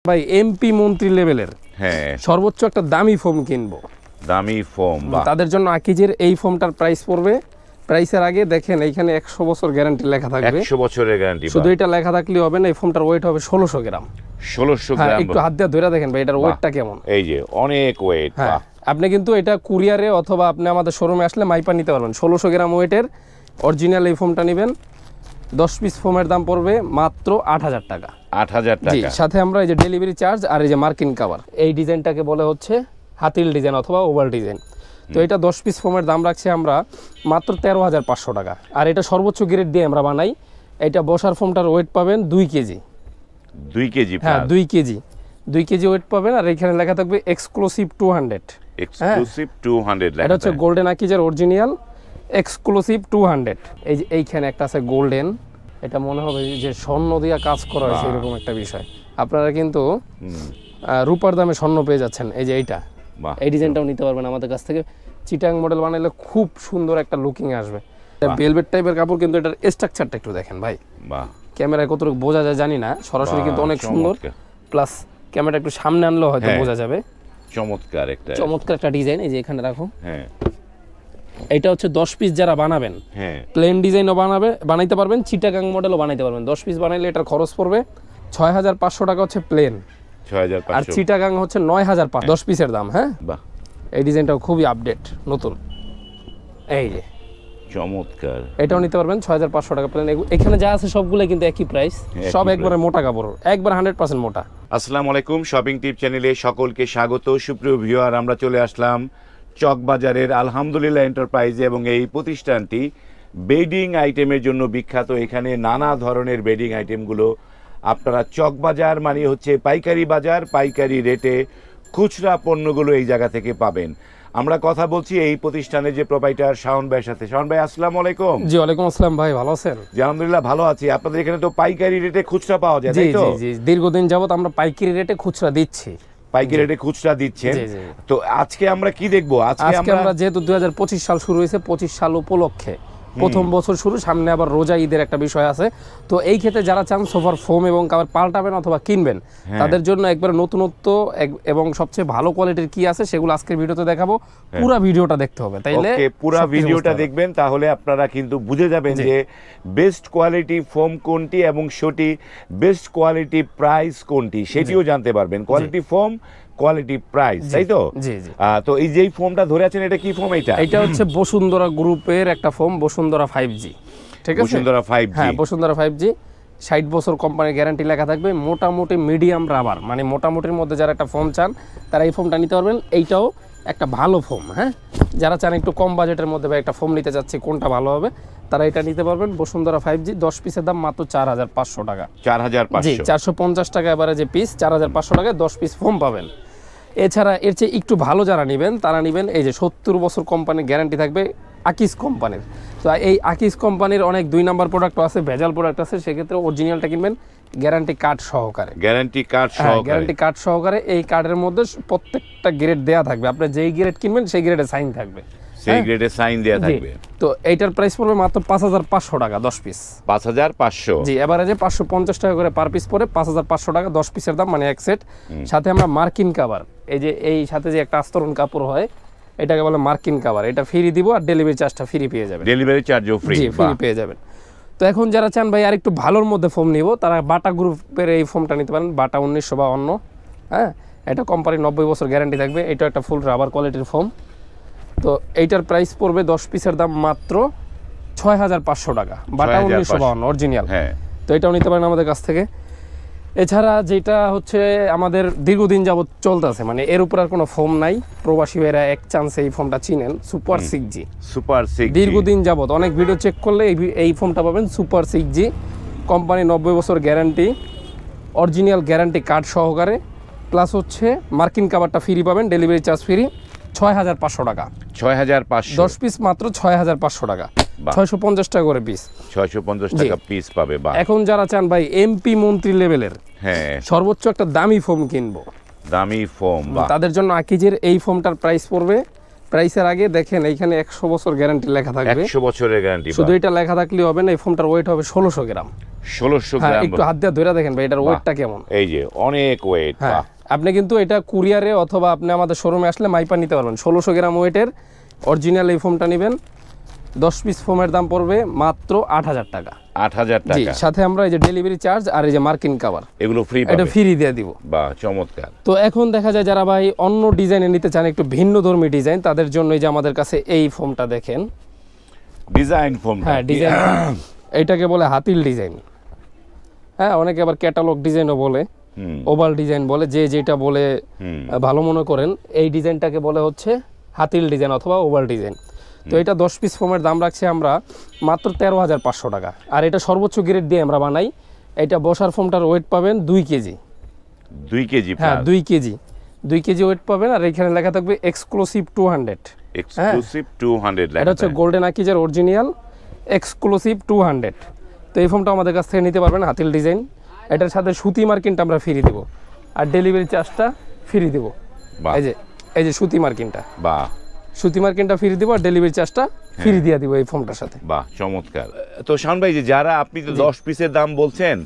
ভাই এমপি মন্ত্রী লেভেলের হ্যাঁ সর্বোচ্চ একটা দামি ফোম কিনবো, দামি ফোম, তাদের জন্য আকিজের এই ফোমটার প্রাইস পড়বে, প্রাইসের আগে দেখেন এইখানে 100 বছর গ্যারান্টি লেখা থাকবে। 100 বছরের গ্যারান্টি, শুধু এটা লেখা থাকলেই হবে না, এই ফোমটার ওয়েট হবে 1600 গ্রাম। 1600 হ্যাঁ, গ্রাম, একটু হাত দিয়ে ধরে দেখেন ভাই এটার ওয়েটটা কেমন। এই যে অনেক ওয়েট। হ্যাঁ, আপনি কিন্তু এটা কুরিয়ারে অথবা আপনি আমাদের শোরুমে আসলে মাইপা নিতে পারবেন। 1600 গ্রাম ওয়েটের অরিজিনাল এই ফোমটা নেবেন, 10 পিস ফোমের দাম পড়বে মাত্র 8000 টাকা। 8000 জি, টাকা। সাথে আমরা এই যে ডেলিভারি চার্জ আর এই যে মার্কিন কভার, এই ডিজাইনটাকে বলে হচ্ছে হাতিল ডিজাইন অথবা ওভাল ডিজাইন। তো এটা 10 পিস ফোমের দাম রাখছি আমরা মাত্র 13500 টাকা। আর এটা সর্বোচ্চ গ্রেড দিয়ে আমরা বানাই। এটা বসার ফোমটার ওয়েট পাবেন 2 কেজি। 2 কেজি? হ্যাঁ, 2 কেজি, 2 কেজি ওয়েট পাবেন। আর এখানে লেখা থাকবে এক্সক্লুসিভ 200। এক্সক্লুসিভ 200 লেখা। এটা হচ্ছে গোল্ডেন আকিজের অরিজিনাল এক্সক্লুসিভ 200। এই যে এইখানে একটা আছে গোল্ডেন, এটা মনে হবে যে স্বর্ণ দিয়া কাজ করা হয়েছে এরকম একটা বিষয়। আপনারা কিন্তু রূপার দামে স্বর্ণ পেয়ে যাচ্ছেন। এই যে এইটা, এই ডিজাইনটাও নিতে পারবেন আমাদের কাছ থেকে। চিটাং মডেল বানাইলে খুব সুন্দর একটা লুকিং আসবে। ভেলভেট টাইপের কাপড়, কিন্তু এটার স্ট্রাকচারটা একটু দেখেন ভাই। বাহ, ক্যামেরায় কতটুকু বোঝা যায় জানি না, সরাসরি কিন্তু অনেক সুন্দর। প্লাস ক্যামেরা একটু সামনে আনলেও হয়তো বোঝা যাবে। চমৎকার একটা ডিজাইন। এই যে এখানে রাখো। হ্যাঁ, এটা হচ্ছে 10 পিস যারা বানাবেন, হ্যাঁ, প্লেন ডিজাইনও বানাইতে পারবেন, চিটাগাং মডেলও বানাইতে পারবেন। 10 পিস বানাইলে এটার খরচ পড়বে 6500 টাকা হচ্ছে প্লেন, 6500। আর চিটাগাং হচ্ছে 9500 10 পিসের দাম। হ্যাঁ, বাহ, এই ডিজাইনটাও খুবই আপডেট নতুন। এই যে চমৎকার, এটাও নিতে পারবেন 6500 টাকা প্লেন। এখানে যা আছে সবগুলো কিন্তু একই প্রাইস, সব একবারে মোটা কাপড়, একবার 100% মোটা। আসসালামু আলাইকুম, শপিং টিপ চ্যানেলে সকলকে স্বাগত। সুপ্রিয় ভিউয়ার, আমরা চলে আসলাম চকবাজারের আলহামদুলিল্লাহ এন্টারপ্রাইজে, এবং এই প্রতিষ্ঠানটি বেডিং আইটেমের জন্য বিখ্যাত। এখানে নানা ধরনের বেডিং আইটেমগুলো আপনারা, চকবাজার মানে হচ্ছে পাইকারি বাজার, পাইকারি রেটে খুচরা পণ্যগুলো এই জায়গা থেকে পাবেন। আমরা কথা বলছি এই প্রতিষ্ঠানের যে প্রোপাইটার শাওন ভাইয়ের সাথে। শাওন ভাই, আসসালামু আলাইকুম। জি, ওয়ালাইকুম আসসালাম ভাই, ভালো আছেন? জি, আলহামদুলিল্লাহ ভালো আছি। আপনাদের এখানে তো পাইকারি রেটে খুচরা পাওয়া যায়, তাই তো? জি জি, দীর্ঘদিন যাবত আমরা পাইকারি রেটে খুচরা দিচ্ছি। পাইকারি রেটে খুচরা দিচ্ছেন। তো আজকে আমরা কি দেখবো? আজকে আমরা যেহেতু 2025 সাল শুরু হয়েছে, 25 সাল উপলক্ষে প্রথম বছর শুরু, সামনে আবার রোজা ঈদের একটা বিষয় আছে। তো এই ক্ষেত্রে যারা চান সোফার ফোম এবং কভার পাল্টাবেন অথবা কিনবেন, তাদের জন্য একবার নতুনত্ব এবং সবচেয়ে ভালো কোয়ালিটির কি আছে সেগুলো আজকের ভিডিওতে দেখাবো। পুরো ভিডিওটা দেখতে হবে, তাইলে পুরো ভিডিওটা দেখবেন, তাহলে আপনারা কিন্তু বুঝে যাবেন যে বেস্ট কোয়ালিটি ফোম কোনটি এবং সেটি বেস্ট কোয়ালিটি প্রাইস কোনটি, সেটিও জানতে পারবেন। কোয়ালিটি ফোম, কোয়ালিটি প্রাইস, তাই তো? জি জি। তো এই যেই ফোমটা ধরে আছেন, এটা কি ফোম? এটা হচ্ছে বসুন্ধরা গ্রুপের একটা ফোম, বসুন্ধরা 5G। ঠিক আছে, বসুন্ধরা 5G। হ্যাঁ, বসুন্ধরা 5G 60 বছর কোম্পানির গ্যারান্টি লেখা থাকবে। মোটামুটি মিডিয়াম রাবার, মানে মোটামুটির মধ্যে যারা একটা ফোম চান তারা এই ফোমটা নিতে পারবেন। এইটাও একটা ভালো ফোম। হ্যাঁ, যারা চান একটু কম বাজেটের মধ্যে বা একটা ফোম নিতে চাচ্ছে কোনটা ভালো হবে, তারা এটা নিতে পারবেন। বসুন্ধরা 5G 10 পিসের দাম মাত্র 4500 টাকা। 4500? জি, 450 টাকা এবারে যে পিস, 4500 টাকায় 10 পিস ফোম পাবেন। এছাড়া এর চেয়ে একটু ভালো যারা নেবেন, তারা নেবেন এই যে 70 বছর কোম্পানির গ্যারান্টি থাকবে আকিজ কোম্পানির। তো এই আকিজ কোম্পানির অনেক 2 নাম্বার প্রোডাক্টও আছে, ভেজাল প্রোডাক্ট আছে, সেক্ষেত্রে অরিজিনালটা কিনবেন গ্যারান্টি কার্ড সহকারে। গ্যারান্টি কার্ড সহকারে? গ্যারান্টি কার্ড সহকারে। এই কার্ডের মধ্যে প্রত্যেকটা গ্রেড দেয়া থাকবে, আপনি যেই গ্রেড কিনবেন সেই গ্রেডে সাইন থাকবে, সেই গ্রেডে সাইন দেয়া থাকবে। তো এইটার প্রাইস পড়বে মাত্র 5500 টাকা 10 পিস। 5500? জি, এভারেজে 550 টাকা করে পার পিস পড়ে 5500 টাকা 10 পিসের দাম, মানে এক সেট। সাথে আমরা মার্কিন কভার, এই যে এই সাথে যে একটা আস্তরণ কাপড় হয়, এটাকে বলে মার্কিন কভার, এটা ফ্রি দিব, আর ডেলিভারি চার্জটা ফ্রি পেয়ে যাবেন। ডেলিভারি চার্জও ফ্রি? জি, ফ্রি পেয়ে যাবেন। তো এখন যারা চান ভাই আর একটু ভালোর মধ্যে ফোম নিব, তারা বাটা গ্রুপের এই ফোমটা নিতে পারেন, বাটা 1900 বা অন্য। হ্যাঁ, এটা কোম্পানির 90 বছর গ্যারান্টি থাকবে। এটা একটা ফুল রাবার কোয়ালিটির ফোম। তো এইটার প্রাইস পড়বে 10 পিসের দাম মাত্র 6500 টাকা, বাটা 1952 অরিজিনাল। হ্যাঁ, তো এটাও নিতে পারেন আমাদের কাছ থেকে। এছাড়া যেটা হচ্ছে আমাদের দীর্ঘদিন যাবত চলতেছে, মানে এর উপর আর কোনো ফোম নাই, প্রবাসী ভাইরা এক চান্সে এই ফোমটা চিনেন, সুপার 6G। সুপার 6G দীর্ঘদিন যাবত অনেক ভিডিও চেক করলে এই ফোমটা পাবেন, সুপার 6G কোম্পানি, 90 বছর গ্যারান্টি, অরিজিনাল গ্যারান্টি কার্ড সহকারে, প্লাস হচ্ছে মার্কিন কভারটা ফ্রি পাবেন, ডেলিভারি চার্জ ফ্রি। 6500 টাকা 6500? 10 পিস মাত্র 6500 টাকা, 650 টাকা করে পিস। 650 টাকা পিস পাবে। এখন যারা চান ভাই এমপি মন্ত্রী লেভেলের, হ্যাঁ, সর্বোচ্চ একটা দামি ফোম কিনবো, দামি ফোম, তাদের জন্য আকিজের এই ফোমটার প্রাইস পড়বে, প্রাইসের আগে দেখেন এইখানে 100 বছর গ্যারান্টি লেখা থাকবে। 100 বছরের গ্যারান্টি? শুধু এটা লেখা থাকলেই হবে না, এই ফোমটার ওয়েট হবে 1600 গ্রাম। 1600 হ্যাঁ গ্রাম। একটু হাত দিয়ে ধরে দেখেন ভাই এটার ওয়েটটা কেমন। এই যে অনেক ওয়েট। হ্যাঁ আপনি কিন্তু এটা কুরিয়ারে অথবা আপনি আমাদের শোরুমে আসলে মাইপা নিতে পারবেন। 1600 গ্রাম ওয়েটের অরিজিনাল এই ফোমটা নেবেন, 10 পিস ফোমের দাম পড়বে মাত্র 8000 টাকা। 8000 জি, টাকা। সাথে আমরা এই যে ডেলিভারি চার্জ আর এই যে মার্কিন কভার এগুলো ফ্রি এটা পাবে। ফ্রি দিয়ে দিব। বাহ চমৎকার। তো এখন দেখা যায় যারা ভাই অন্য ডিজাইনে নিতে চান, একটু ভিন্নধর্মী ডিজাইন, তাদের জন্য এই যে আমাদের কাছে এই ফোমটা দেখেন। Design foam. হ্যাঁ ডিজাইন, এইটাকে বলে হাতিল ডিজাইন। হ্যাঁ অনেকে আবার ক্যাটালগ ডিজাইনও বলে, ওভাল ডিজাইন বলে, যে যেটা বলে ভালো মনে করেন। এই ডিজাইনটাকে বলে হচ্ছে হাতিল ডিজাইন অথবা ওভাল ডিজাইন। তো এটা 10 পিস ফোমের দাম রাখছি আমরা মাত্র 13,500 টাকা। আর এটা সর্বোচ্চ গ্রেড দিয়ে আমরা বানাই। এটা বসার ফোমটার ওয়েট পাবেন 2 কেজি। 2 কেজি। হ্যাঁ 2 কেজি, 2 কেজি ওয়েট পাবেন। আর এখানে লেখা থাকবে এক্সক্লুসিভ 200। এক্সক্লুসিভ 200 এটা হচ্ছে গোল্ডেন আকিজের অরিজিনাল এক্সক্লুসিভ 200। তো এই ফোমটা আমাদের কাছ থেকে নিতে পারবেন, হাতিল ডিজাইন। এটার সাথে সুতি মার্কিনটা আমরা ফ্রি দেবো, আর ডেলিভারি চার্জটা ফ্রি দেবো। এই যে সুতি মার্কিনটা, বাহ, সুতি মার্কিনটা ফ্রি দিব, আর ডেলিভারি চার্জটা ফ্রি দিয়ে দিব এই ফোমটার সাথে। বাহ চমৎকার। তো শাওন ভাই, যে যারা আপনি তো 10 পিসের দাম বলছেন,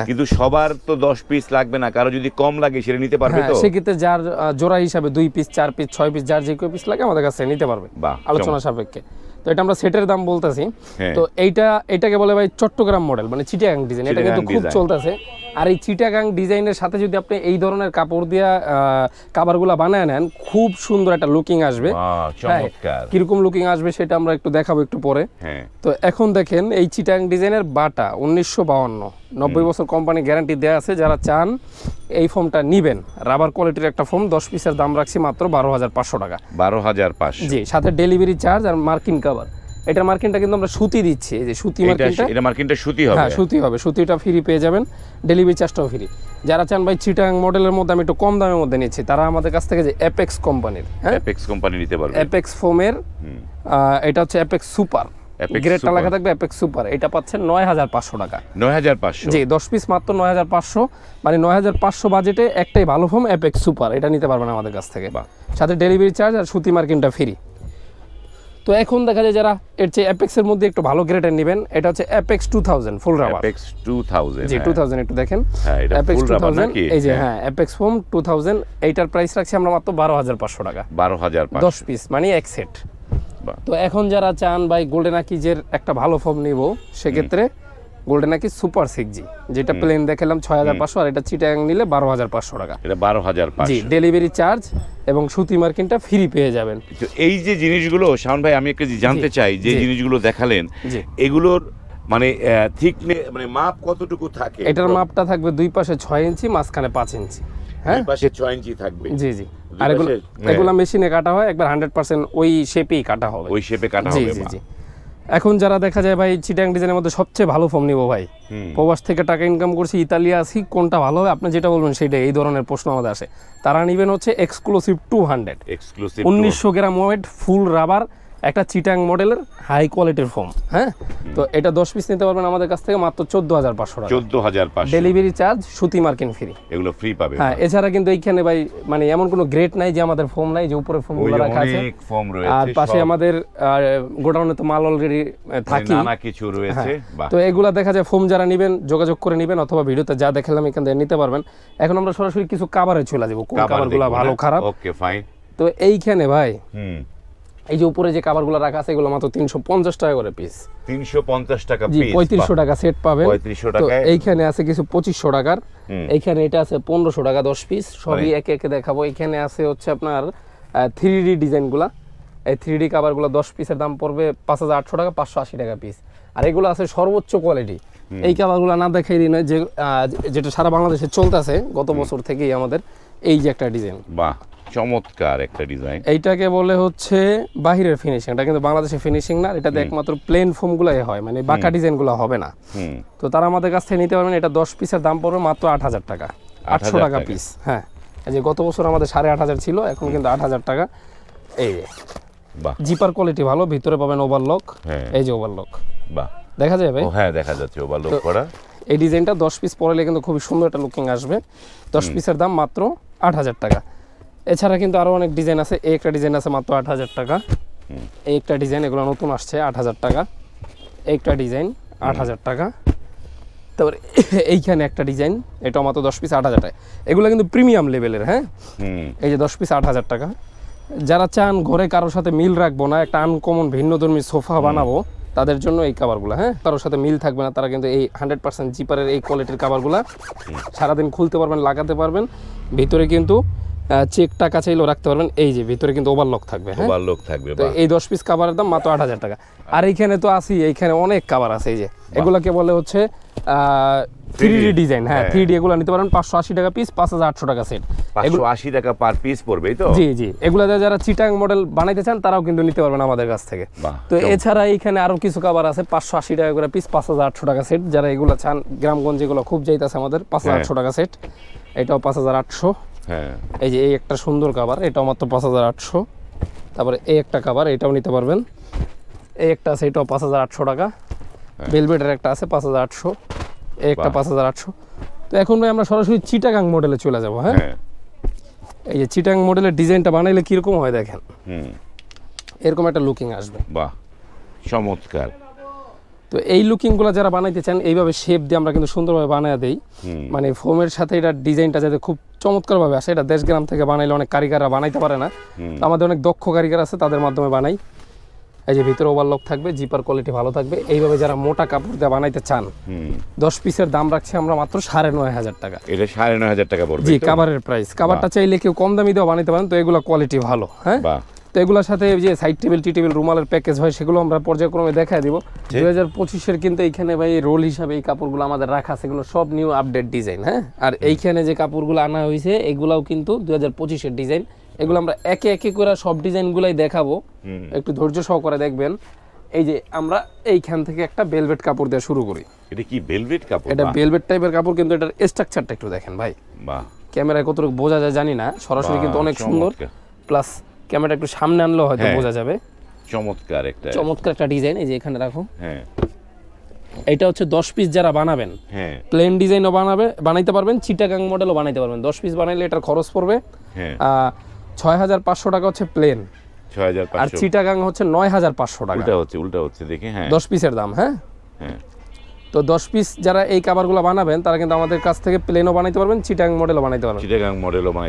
কিন্তু সবার তো 10 পিস লাগবে না, কারো যদি কম লাগে সেটা নিতে পারবে তো? সেক্ষেত্রে যার জোড়া হিসাবে 2 পিস 4 পিস 6 পিস যার যে কেউ পিস লাগে আমাদের কাছে নিতে পারবে আলোচনা সাপেক্ষে। তো এটা আমরা সেটের দাম বলতেছি। তো এইটাকে বলে ভাই চট্টগ্রাম মডেল, মানে চিটাগাং ডিজাইন। এটা কিন্তু খুব চলতেছে। আর এই চিটাগাং ডিজাইনের সাথে যদি আপনি এই ধরনের কাপড় দিয়া কাভারগুলা বানায় নেন, খুব সুন্দর একটা লুকিং আসবে। কিরকম লুকিং আসবে সেটা আমরা একটু দেখাবো একটু পরে। তো এখন দেখেন এই চিটাগাং ডিজাইনের বাটা 1952, 90 বছর কোম্পানি গ্যারান্টি দেওয়া আছে। যারা চান এই ফোমটা নিবেন, রাবার কোয়ালিটির একটা ফোম, 10 পিসের দাম রাখছি মাত্র 12,500 টাকা। 12,500, জি, সাথে ডেলিভারি চার্জ আর মার্কিন কভার। এটার মার্কিনটা কিন্তু আমরা সুতি দিচ্ছি, এই যে সুতি মার্কিনটা। এটা মার্কিনটা সুতি হবে? হ্যাঁ সুতি হবে, সুতিটা ফ্রি পেয়ে যাবেন, ডেলিভারি চার্জটাও ফ্রি। যারা চান ভাই চিটাগাং মডেলের মধ্যে আমি একটু কম দামের মধ্যে নিচ্ছি, তারা আমাদের কাছ থেকে যে অ্যাপেক্স কোম্পানির, অ্যাপেক্স কোম্পানি নিতে পারবে। অ্যাপেক্স ফোমের এটা হচ্ছে অ্যাপেক্স সুপার, গ্রেডটা লেখা থাকবে অ্যাপেক্স সুপার। এটা পাচ্ছেন 9,500 টাকা। 9,500? জি, 10 পিস মাত্র 9,500, মানে 9,500 বাজেটে একটাই ভালো ফোম অ্যাপেক্স সুপার, এটা নিতে পারবেন আমাদের কাছ থেকে। সাথে ডেলিভারি চার্জ আর সুতি মার্কিনটা ফ্রি। তো এখন দেখা যায় যারা এর চেয়ে অ্যাপেক্সের মধ্যে একটু ভালো গ্রেডের নেবেন, এটা হচ্ছে অ্যাপেক্স 2000 ফুল রাবার। অ্যাপেক্স 2000? জি 2000 একটু দেখেন। হ্যাঁ এটা অ্যাপেক্স ফুল রাবার 2000, নাকি? এই যে হ্যাঁ অ্যাপেক্স ফোম 2000। এইটার প্রাইস রাখছি আমরা মাত্র 12,500 টাকা। 12,500, 10 পিস মানে এক সেট। তো এখন যারা চান ভাই গোল্ডেন আকিজের একটা ভালো ফোম নিব, সেক্ষেত্রে গোল্ডেন আকিজ সুপার 6G, যেটা প্লেন দেখালাম 6,500, আর এটা চিটাগাং নিলে 12,500 টাকা। এটা 12,500। জি, ডেলিভারি চার্জ এবং সুতি মার্কিনটা ফ্রি পেয়ে যাবেন। তো এই যে জিনিসগুলো শাওন ভাই, আমি একটা জানতে চাই, যে জিনিসগুলো দেখালেন এগুলোর মানে থিকনেস, মানে মাপ কতটুকু থাকে? এটার মাপটা থাকবে দুই পাশে 6 ইঞ্চি, মাঝখানে 5 ইঞ্চি। হ্যাঁ, দুই পাশে 6 ইঞ্চি থাকবে। জি জি। আর এগুলো মেশিনে কাটা হয়, একবার 100% ওই শেপেই কাটা হবে। ওই শেপে কাটা হবে। জি জি। এখন যারা দেখা যায় ভাই চিটাগাং ডিজাইনের মধ্যে সবচেয়ে ভালো ফোম নিব ভাই, প্রবাস থেকে টাকা ইনকাম করছি, ইতালিয়া আছি, কোনটা ভালো হবে আপনি যেটা বলবেন সেটা, এই ধরনের প্রশ্ন আমাদের আসে, তারা নেবেন হচ্ছে এক্সক্লুসিভ 200। 1900 গ্রাম ওয়েট, ফুল রাবার, একটা চিটাগাং মডেলের হাই কোয়ালিটির ফোম। হ্যাঁ, তো এটা 10 পিস নিতে পারবেন আমাদের কাছ থেকে মাত্র 14,500 টাকা। 14,500, ডেলিভারি চার্জ, সুতি মার্কিন ফ্রি, এগুলো ফ্রি পাবে। হ্যাঁ, এছাড়া কিন্তু এইখানে ভাই মানে এমন কোনো গ্রেড নাই যে আমাদের ফোম নাই, যে উপরে ফোমগুলো রাখা আছে, অনেক ফোম রয়েছে। আর পাশে আমাদের গোডাউনে তো মাল অলরেডি থাকে, নানা কিছু রয়েছে। তো এগুলা দেখা যায় ফোম যারা নেবেন যোগাযোগ করে নেবেন, অথবা ভিডিওতে যা দেখালাম এখান থেকে নিতে পারবেন। এখন আমরা সরাসরি কিছু কাভারে চলে যাবো, কোন কাভারগুলো ভালো খারাপ। Okay fine. তো এইখানে ভাই এই যে উপরে যে কাভারগুলো রাখা আছে, এগুলো মাত্র 350 টাকা করে পিস। 350 টাকা জি, পিস। 3500 টাকা সেট পাবেন। 3500 টাকা। এইখানে আছে কিছু 2500 টাকার, এইখানে এটা আছে 1500 টাকা 10 পিস। সবই একে একে দেখাবো। এখানে আছে হচ্ছে আপনার 3D ডিজাইনগুলা, এই 3D কাভারগুলো 10 পিসের দাম পড়বে 5,800 টাকা, 580 টাকা পিস। আর এগুলো আছে সর্বোচ্চ কোয়ালিটি। এই কাভারগুলো না দেখাই দিই নয়, যেটা সারা বাংলাদেশে চলতেছে গত বছর থেকেই আমাদের, এই যে একটা ডিজাইন, বাহ চমৎকার একটা ডিজাইন। এইটাকে বলে হচ্ছে বাহিরের ফিনিশিং, এটা কিন্তু বাংলাদেশের ফিনিশিং না, এটাতে একমাত্র প্লেন ফোমগুলাই হয়, মানে বাঁকা ডিজাইনগুলো হবে না। তো তারা আমাদের কাছ থেকে নিতে পারবেন। এটা 10 পিসের দাম পড়বে মাত্র 8,000 টাকা, 800 টাকা পিস। হ্যাঁ, এই যে গত বছর আমাদের 8,500 ছিল, এখন কিন্তু 8,000 টাকা। এই যে জিপার কোয়ালিটি ভালো, ভিতরে পাবেন ওভারলক, এই যে ওভারলক, বাহ দেখা যায় ভাই? হ্যাঁ দেখা যাচ্ছে ওভারলক করা। এই ডিজাইনটা 10 পিস পরলে কিন্তু খুবই সুন্দর একটা লুকিং আসবে। 10 পিসের দাম মাত্র 8,000 টাকা। এছাড়া কিন্তু আরো অনেক ডিজাইন আছে। এই একটা ডিজাইন আছে মাত্র 8,000 টাকা। এই একটা ডিজাইন, এগুলো নতুন আসছে, 8,000 টাকা। এই একটা ডিজাইন 8,000 টাকা। তারপরে এইখানে একটা ডিজাইন, এটা মাত্র 10 পিস 8,000 টাকা। এগুলো কিন্তু প্রিমিয়াম লেভেলের, হ্যাঁ। এই যে 10 পিস 8,000 টাকা। যারা চান ঘরে কারোর সাথে মিল রাখবো না, একটা আনকমন ভিন্নধর্মী সোফা বানাবো, তাদের জন্য এই কাভারগুলো, হ্যাঁ। কারোর সাথে মিল থাকবে না, তারা কিন্তু এই 100% জিপারের এই কোয়ালিটির কাভারগুলো সারাদিন খুলতে পারবেন, লাগাতে পারবেন। ভিতরে কিন্তু চেক টাকা চাইলেও রাখতে পারবেন। এই যে ভিতরে কিন্তু ওভারলক থাকবে, হ্যাঁ, ওভারলক থাকবে। তো এই 10 পিস কাভারের দাম মাত্র 8,000 টাকা। আর এইখানে তো আসি, এইখানে অনেক কাভার আছে। এই যে এগুলোকে বলে হচ্ছে 3D ডিজাইন, হ্যাঁ। 3D এগুলো নিতে পারেন 580 টাকা পিস, 5,800 টাকা সেট। 580 টাকা পার পিস পড়বে তো? জি জি, এগুলো যারা চিটাং মডেল বানাইতে চান তারাও কিন্তু নিতে পারবেন আমাদের কাছ থেকে। তো এছাড়া এইখানে আরো কিছু কাভার আছে 580 টাকা করে পিস, 5,800 টাকা সেট। যারা এগুলো চান, গ্রামগঞ্জে এগুলো খুব যাইতেছে আমাদের, 5,800 টাকা সেট। এটাও 5,800। হ্যাঁ, এই যে এই একটা সুন্দর কাভার, এটাও মাত্র 5,800। তারপরে এই একটা কাভার, এটাও নিতে পারবেন। এই একটা আছে, এটাও 5,800 টাকা। ভেলভেটের একটা আছে 5,800, এই একটা 5,800। তো এখন ভাই আমরা সরাসরি চিটাগাং মডেলে চলে যাব, হ্যাঁ। এই যে চিটাং মডেলের ডিজাইনটা বানাইলে কিরকম হয় দেখেন, এরকম একটা লুকিং আসবে। বাহ, চমৎকার। তো এই লুকিংগুলো যারা বানাইতে চান, এইভাবে শেপ দিয়ে আমরা কিন্তু সুন্দরভাবে বানায় দেই। মানে ফোমের সাথে এটা ডিজাইনটা যাতে খুব চমৎকারভাবে আসে। এটা দেশগ্রাম থেকে বানাইলে অনেক কারিগররা বানাইতে পারে না, আমাদের অনেক দক্ষ কারিগর আছে, তাদের মাধ্যমে বানাই। এই যে ভিতরে ওভারলক থাকবে, জিপার কোয়ালিটি ভালো থাকবে। এইভাবে যারা মোটা কাপড় দিয়ে বানাইতে চান, 10 পিসের দাম রাখছি আমরা মাত্র 9,500 টাকা। এটা 9,500 টাকা পড়বে জি, কাভারের প্রাইস। কাভারটা চাইলে কেউ কম দামি দিয়েও বানাইতে পারেন, তো এগুলো কোয়ালিটি ভালো, হ্যাঁ। তো এগুলোর সাথে যে সাইড টেবিল, টি টেবিল, রুমালের প্যাকেজ হয়, সেগুলো আমরা পর্যায়ক্রমে দেখায় দিব। 2025-এর কিন্তু এইখানে ভাই রোল হিসাবে এই কাপড়গুলো আমাদের রাখা আছে, এগুলো সব নিউ আপডেট ডিজাইন, হ্যাঁ। আর এইখানে যে কাপড়গুলো আনা হয়েছে, এগুলাও কিন্তু 2025-এর ডিজাইন। এগুলো আমরা একে একে করে সব ডিজাইনগুলাই দেখাবো, একটু ধৈর্য সহকারে দেখবেন। এই যে আমরা এইখান থেকে একটা ভেলভেট কাপড় দিয়ে শুরু করি। এটা কি ভেলভেট কাপড়? এটা ভেলভেট টাইপের কাপড়, কিন্তু এটার স্ট্রাকচারটা একটু দেখেন ভাই। বাহ, ক্যামেরায় কতটুকু বোঝা যায় জানি না, সরাসরি কিন্তু অনেক সুন্দর। প্লাস ক্যামেরা একটু সামনে আনলেও হয়তো বোঝা যাবে। চমৎকার একটা ডিজাইন। এই যে এখানে রাখো, হ্যাঁ। এটা হচ্ছে 10 পিস যারা বানাবেন, হ্যাঁ, প্লেন ডিজাইনও বানাইতে পারবেন, চিটাগাং মডেলও বানাইতে পারবেন। 10 পিস বানাইলে এটার খরচ পড়বে 6,500 টাকা হচ্ছে প্লেন, 6,500। আর চিটাগাং হচ্ছে 9,500 টাকা। উল্টা হচ্ছে দেখে, হ্যাঁ, 10 পিসের দাম, হ্যাঁ। তো 10 পিস যারা এই কাভারগুলো বানাবেন, তারা কিন্তু আমাদের কাছ থেকে প্লেনও বানাইতে পারবেন, চিটাগাং মডেলও বানাইতে পারবেন।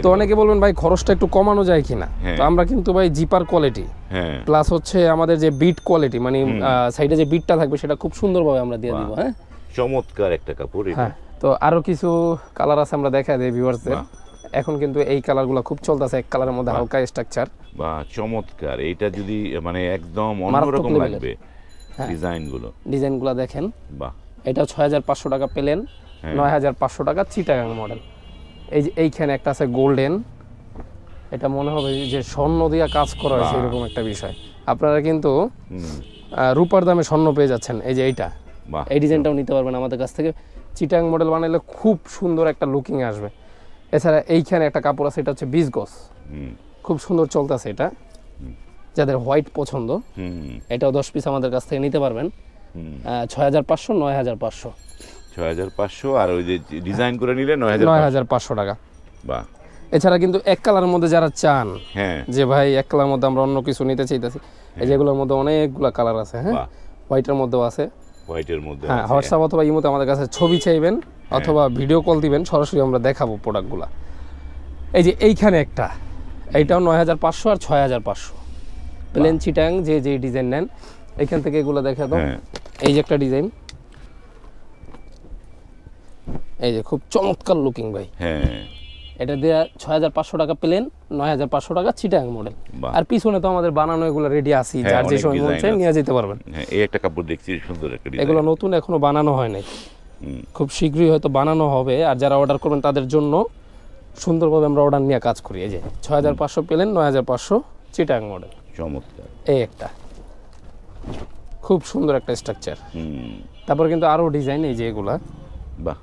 তো অনেকে বলবেন ভাই খরচটা একটু কমানো যায় কিনা, তো আমরা কিন্তু ভাই জিপার কোয়ালিটি, প্লাস হচ্ছে আমাদের যে বিট কোয়ালিটি, মানে সাইডে যে বিটটা থাকবে সেটা খুব সুন্দরভাবে আমরা দিয়ে দিব, হ্যাঁ। চমৎকার একটা কাপড় এটা। হ্যাঁ, তো আরো কিছু কালার আছে, আমরা দেখাই দেই ভিউয়ারদের। এখন কিন্তু এই কালারগুলো খুব চলতেছে, এক কালারের মধ্যে হালকা স্ট্রাকচার। বাহ, চমৎকার। এটা যদি মানে একদম অন্যরকম লাগবে ডিজাইনগুলো দেখেন। বাহ, এটা 6,500 টাকা প্লেন, 9,500 টাকা চিটাগাং মডেল। এই যে এইখানে একটা আছে গোল্ডেন, এটা মনে হবে যে স্বর্ণ দিয়া কাজ করা হয়েছে এরকম একটা বিষয়। আপনারা কিন্তু রূপার দামে স্বর্ণ পেয়ে যাচ্ছেন। এই যে এইটা, এই ডিজাইনটাও নিতে পারবেন আমাদের কাছ থেকে। চিটাগাং মডেল বানাইলে খুব সুন্দর একটা লুকিং আসবে। এছাড়া এইখানে একটা কাপড় আছে, এটা হচ্ছে বিসগস, খুব সুন্দর চলতেছে এটা। যাদের হোয়াইট পছন্দ, এটাও 10 পিস আমাদের কাছ থেকে নিতে পারবেন। 6,500, 9,500, 6,500। আর ওই যে ডিজাইন করে নিলে 9,500 টাকা। বাহ। এছাড়া কিন্তু এক কালারের মধ্যে যারা চান, হ্যাঁ, যে ভাই এক কালারের মধ্যে আমরা অন্য কিছু নিতে চাইতেছি, এই যেগুলোর মধ্যে অনেকগুলো কালার আছে, হ্যাঁ, হোয়াইটের মধ্যেও আছে, হ্যাঁ। হোয়াটসঅ্যাপ অথবা ইমোতে আমাদের কাছে ছবি চাইবেন অথবা ভিডিও কল দিবেন, সরাসরি আমরা দেখাবো প্রোডাক্টগুলো। এই যে এইখানে একটা, এইটাও 9,500 আর 6,500 প্লেন চিটাং, যে ডিজাইন নেন এখান থেকে এগুলো দেখা দাও। এই যে একটা ডিজাইন, এই যে খুব চমৎকার লুকিং ভাই, হ্যাঁ। এটা দিয়ে 6,500 টাকা প্লেন, 9,500 টাকা চিটাং মডেল। আর পিছনে তো আমাদের বানানো এগুলো রেডি আছে, যার যে সময় মন চায় নিয়ে যেতে পারবেন। এই একটা কাপড় দেখছি, সুন্দর একটা ডিজাইন। এগুলো নতুন, এখনো বানানো হয় নাই, খুব শীঘ্রই হয়তো বানানো হবে। আর যারা অর্ডার করবেন তাদের জন্য সুন্দরভাবে আমরা অর্ডার নিয়ে কাজ করি। এই যে 6,500 প্লেন, 9,500 চিটাং মডেল। চমৎকার। এই একটা খুব সুন্দর একটা স্ট্রাকচার। তারপর কিন্তু আরো ডিজাইন, এই যে এগুলা, বাহ,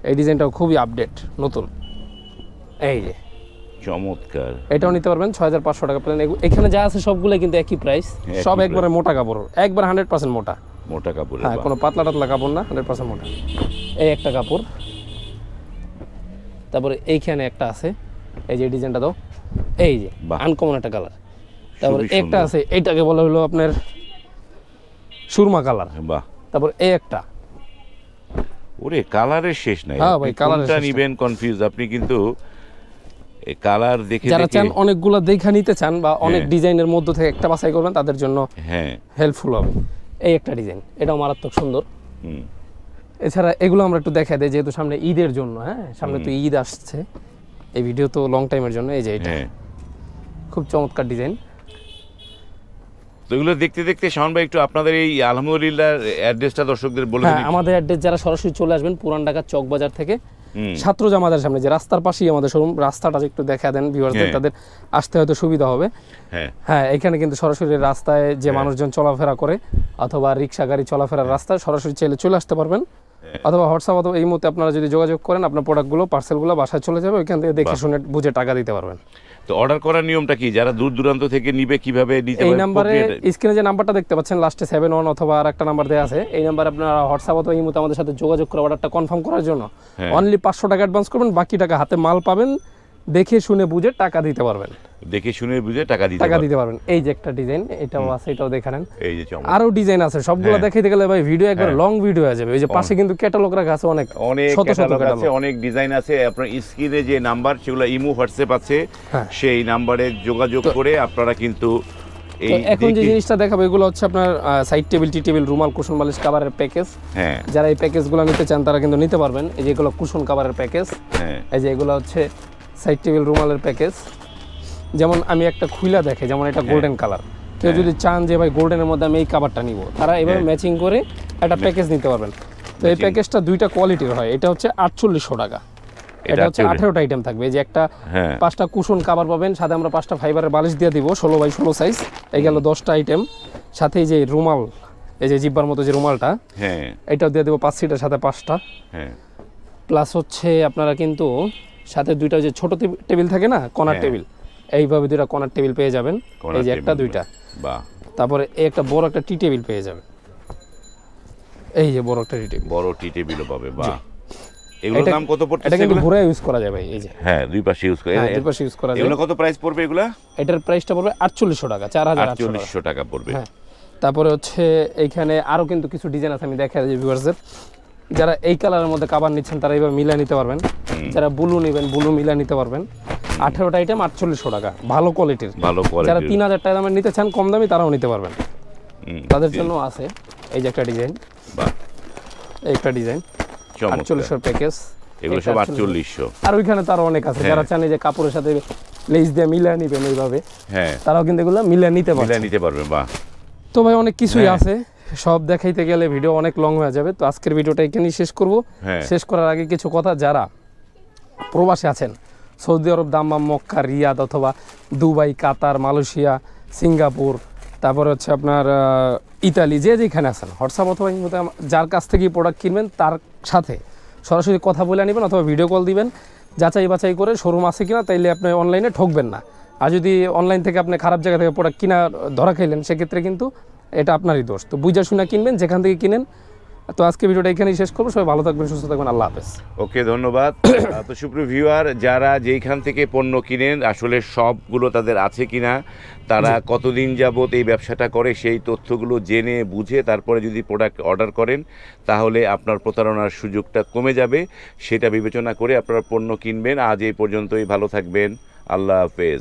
এই ডিজাইনটাও খুবই আপডেট, নতুন। এই যে চমৎকার, এটাও নিতে পারবেন 6,500 টাকা প্লেন। এখানে যা আছে সবগুলো কিন্তু একই প্রাইস, সব একবারে মোটা কাপড়, একবার 100% মোটা কাপড়, হ্যাঁ, কোনো পাতলা টাতলা কাপড় না, 100% মোটা। এই একটা কাপড়। তারপরে এইখানে একটা আছে, এই যে ডিজাইনটা দাও, এই যে আনকমন একটা কালার। তারপরে একটা আছে, এইটাকে বলা হলো আপনার সুরমা কালার। বাহ। তারপর এই একটা, ওরে কালারের শেষ নাই, হ্যাঁ ভাই, কালারের কোনটা শেষ নাই। নিবেন কনফিউজ আপনি, কিন্তু কালার দেখে যারা দেখে চান অনেকগুলো দেখা নিতে চান বা অনেক হ্যাঁ। ডিজাইনের মধ্যে থেকে একটা বাছাই করবেন, তাদের জন্য হ্যাঁ। হেল্পফুল হবে। এই একটা ডিজাইন, এটাও মারাত্মক সুন্দর। হুম। এছাড়া এগুলো আমরা একটু দেখা দেয়, যেহেতু সামনে ঈদের জন্য, হ্যাঁ সামনে তো ঈদ আসছে, এই ভিডিও তো লং টাইমের জন্য। এই যে এটা হ্যাঁ, খুব চমৎকার ডিজাইন। তো এগুলো দেখতে দেখতে শাওন ভাই একটু আপনাদের এই আলহামদুলিল্লাহ অ্যাড্রেসটা দর্শকদের বলে হ্যাঁ, দিন। আমাদের অ্যাড্রেস যারা সরাসরি চলে আসবেন পুরান ঢাকা চক বাজার থেকে হুম। ছাত্র জামাতের সামনে, যে রাস্তার পাশেই আমাদের শোরুম, রাস্তাটা একটু দেখা দেন ভিউয়ারদের, হ্যাঁ। তাদের আসতে হয়তো সুবিধা হবে। হ্যাঁ। হ্যাঁ, এখানে কিন্তু সরাসরি রাস্তায় যে হ্যাঁ। মানুষজন চলাফেরা করে অথবা রিক্সা গাড়ি চলাফেরার রাস্তায় সরাসরি চলে আসতে পারবেন, অথবা হোয়াটসঅ্যাপ অথবা এই মুহূর্তে আপনারা যদি যোগাযোগ করেন, আপনার প্রোডাক্টগুলো পার্সেলগুলো বাসায় চলে যাবে, ওইখান থেকে দেখে বাহ। শুনে বুঝে টাকা দিতে পারবেন। তো অর্ডার করার নিয়মটা কি, যারা দূর দূরান্ত থেকে নিবে কিভাবে নিতে এই পারবে? নাম্বারে স্ক্রিনে যে নাম্বারটা দেখতে পাচ্ছেন লাস্টে 71 অথবা আর একটা নাম্বার দেওয়া আছে, এই নাম্বারে আপনারা হোয়াটসঅ্যাপ অথবা এই মুহূর্তে আমাদের সাথে যোগাযোগ করে অর্ডারটা কনফার্ম করার জন্য হ্যাঁ। অনলি 500 টাকা অ্যাডভান্স করবেন, বাকি টাকা হাতে মাল পাবেন, দেখে শুনে বুঝে টাকা দিতে পারবেন। দেখে শুনে বুঝে টাকা দিতে টাকা পারবে। দিতে পারবেন। এই যে একটা ডিজাইন, এটাও আছে, এটাও দেখে নেন। এই যে চমৎকার। আরো ডিজাইন আছে, সবগুলো হ্যাঁ। দেখাইতে গেলে ভাই ভিডিও একবার হ্যাঁ। লং ভিডিও হয়ে যাবে। এই যে পাশে কিন্তু ক্যাটালগ রাখা আছে, অনেক অনেক শত শত ক্যাটালগ আছে, ক্যাটালগ। অনেক ডিজাইন আছে। আপনার স্ক্রিনে যে নাম্বার, সেগুলো ইমো হোয়াটসঅ্যাপ আছে, হ্যাঁ। সেই নাম্বারে যোগাযোগ করে আপনারা কিন্তু এই তো এখন যে দেখে- জিনিসটা দেখাবো, এগুলো হচ্ছে আপনার সাইড টেবিল, টি টেবিল, রুমাল, কুশন, বালিশ, কাভারের প্যাকেজ। হ্যাঁ। যারা এই প্যাকেজগুলো নিতে চান তারা কিন্তু নিতে পারবেন। এই যে এগুলো কুশন কাভারের প্যাকেজ, হ্যাঁ। এই যে এগুলো হচ্ছে সাইড টেবিল, রুমালের প্যাকেজ। যেমন আমি একটা খুইলা দেখে, যেমন এটা গোল্ডেন কালার, কেউ যদি চান যে ভাই গোল্ডেনের মধ্যে আমি এই কাভারটা নিব, তারা এভাবে হ্যাঁ। ম্যাচিং করে একটা প্যাকেজ নিতে পারবেন। তো এই প্যাকেজটা দুইটা কোয়ালিটির হয়, এটা হচ্ছে 4800 টাকা, এটা হচ্ছে 18টা আইটেম থাকবে। এই যে একটা হ্যাঁ। 5টা কুশন কাভার পাবেন, সাথে আমরা 5টা ফাইবারের বালিশ দিয়ে দিব 16 বাই 16 সাইজ, এই গেল 10টা আইটেম। সাথে এই যে রুমাল, এই যে জিব্বার মতো যে রুমালটা, হ্যাঁ। এটাও দিয়ে দেবো 5 সিটের সাথে 5টা। হ্যাঁ। প্লাস হচ্ছে আপনারা কিন্তু সাথে দুইটা যে ছোট টেবিল থাকে না, কর্নার হ্যাঁ। টেবিল, এইভাবে দুইটা কর্নার টেবিল পেয়ে যাবেন। কর্নার এই যে একটা টেবিল। দুইটা, বাহ, তারপরে এই একটা বড় একটা টি টেবিল পেয়ে যাবেন, এই যে বড় একটা টি টেবিল। বড় টি টেবিলও পাবে। বাহ, এগুলোর এটা- দাম কত পড়তেছে এটা কিন্তু এগুলো? ঘুরে ইউজ করা যায় ভাই, এই যে হ্যাঁ, দুই পাশে ইউজ করে। হ্যাঁ, দুই পাশে ইউজ করা যায়। এগুলো কত প্রাইস পড়বে এগুলা? এটার প্রাইসটা পড়বে 4800 টাকা, 4800 টাকা। 4800 টাকা পড়বে। হ্যাঁ। তারপরে হচ্ছে এইখানে আরো কিন্তু কিছু ডিজাইন আছে, আমি দেখাই দিই ভিউয়ারদের। যারা এই কালারের মধ্যে কাভার নিচ্ছেন তারা এইভাবে মিলা নিতে পারবেন, যারা ব্লু নেবেন ব্লু মিলা নিতে পারবেন। 18টা আইটেম 4800 টাকা, ভালো কোয়ালিটির। ভালো যারা কোয়ালিটি। 3000 টাকা দামের নিতে চান কম দামি, তারাও নিতে পারবেন, তাদের জন্য আছে। এই যে একটা ডিজাইন, বাহ, এই একটা ডিজাইন চমৎকার। 4800 প্যাকেজ, এগুলো সব 4800। আর ওইখানে তো আরো অনেক আছে। হ্যাঁ। যারা চান এই যে কাপড়ের সাথে লেস দিয়ে মিলা নিবেন এইভাবে, হ্যাঁ, তারাও কিন্তু এগুলো মিলা নিতে মিলাই পারবেন। নিতে পারবে। বাহ, তো ভাই অনেক কিছুই হ্যাঁ। আছে, সব দেখাইতে গেলে ভিডিও অনেক লং হয়ে যাবে। তো আজকের ভিডিওটা এখানেই শেষ করব। হ্যাঁ। শেষ করার আগে কিছু কথা, যারা প্রবাসে আছেন, সৌদি আরব, দাম্মাম, মক্কা, রিয়াদ অথবা দুবাই, কাতার, মালয়েশিয়া, সিঙ্গাপুর, তারপরে হচ্ছে আপনার ইতালি, যে যেখানে আছেন, হোয়াটসঅ্যাপ অথবা এই মুহূর্তে যার কাছ থেকে প্রোডাক্ট কিনবেন তার সাথে সরাসরি কথা বলে নেবেন অথবা ভিডিও কল দিবেন, যাচাই বাছাই করে শোরুম আছে কিনা, তাইলে আপনি অনলাইনে ঠকবেন না। আর যদি অনলাইন থেকে আপনি খারাপ জায়গা থেকে প্রোডাক্ট কিনা ধরা খাইলেন, সেক্ষেত্রে কিন্তু এটা আপনারই দোষ। তো বুঝা শুনে কিনবেন, যেখান থেকে কিনেন। তো আজকে ভিডিওটা এখানেই শেষ করবো। সবাই ভালো থাকবেন, সুস্থ থাকবেন, আল্লাহ হাফেজ। ওকে, ধন্যবাদ। তো সুপ্রিয় ভিউয়ার, যারা যেইখান থেকে পণ্য কিনেন, আসলে সবগুলো তাদের আছে কিনা, তারা কতদিন যাবত এই ব্যবসাটা করে, সেই তথ্যগুলো জেনে বুঝে তারপরে যদি প্রোডাক্ট অর্ডার করেন, তাহলে আপনার প্রতারণার সুযোগটা কমে যাবে। সেটা বিবেচনা করে আপনারা পণ্য কিনবেন। আজ এই পর্যন্তই, ভালো থাকবেন, আল্লাহ হাফেজ।